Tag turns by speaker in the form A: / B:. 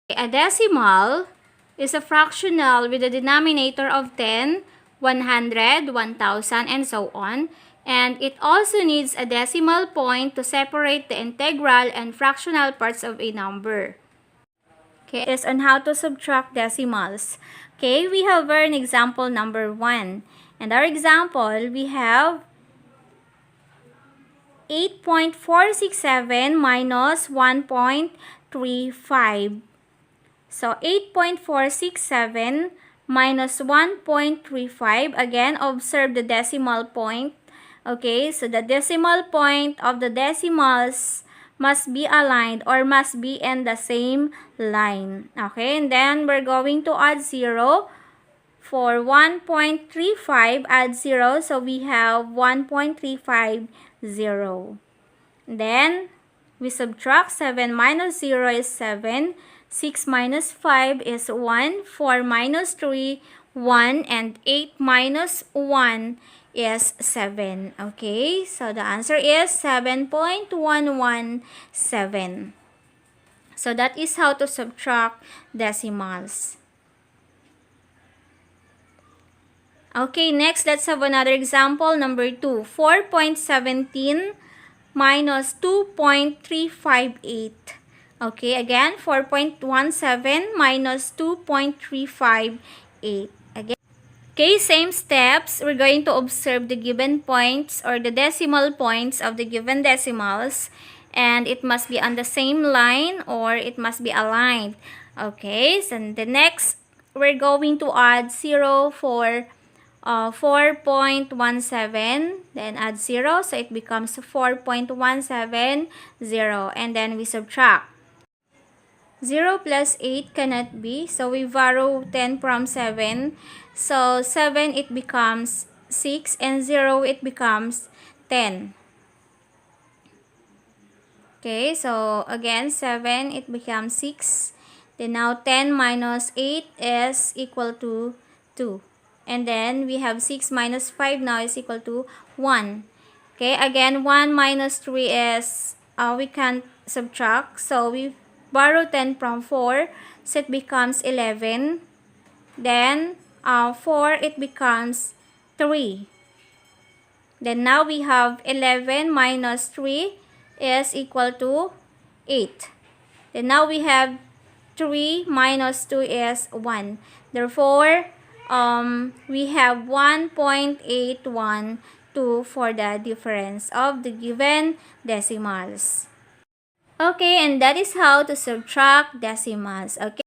A: A decimal is a fractional with a denominator of 10, 100, 1000, and so on. And it also needs a decimal point to separate the integral and fractional parts of a number. Okay, is on how to subtract decimals. Okay, we have an example number 1. And our example, we have 8.467 minus 1.35. So, 8.467 minus 1.35. Again, observe the decimal point. Okay, so the decimal point of the decimals must be aligned or must be in the same line. Okay, and then we're going to add 0. For 1.35, add 0. So, we have 1.350. Then, we subtract 7 minus 0 is 7. 6 minus 5 is 1. 4 minus 3, 1. And 8 minus 1 is 7. Okay, so the answer is 7.117. So that is how to subtract decimals. Okay, next let's have another example, number 2. 4.17 minus 2.358. Okay, again, 4.17 minus 2.358. Again. Okay, same steps. We're going to observe the given points or the decimal points of the given decimals. And it must be on the same line or it must be aligned. Okay, so the next, we're going to add 0 for 4.17, then add 0, so it becomes 4.170, and then we subtract. 0 plus 8 cannot be, so we borrow 10 from 7, so 7 it becomes 6, and 0 it becomes 10. Okay, so again 7 it becomes 6, then now 10 minus 8 is equal to 2. And then we have 6 minus 5 now is equal to 1. Okay, again 1 minus 3 is, we can't subtract. So we borrow 10 from 4. So it becomes 11. Then 4 it becomes 3. Then now we have 11 minus 3 is equal to 8. Then now we have 3 minus 2 is 1. Therefore, we have 1.812 for the difference of the given decimals. Okay, and that is how to subtract decimals. Okay.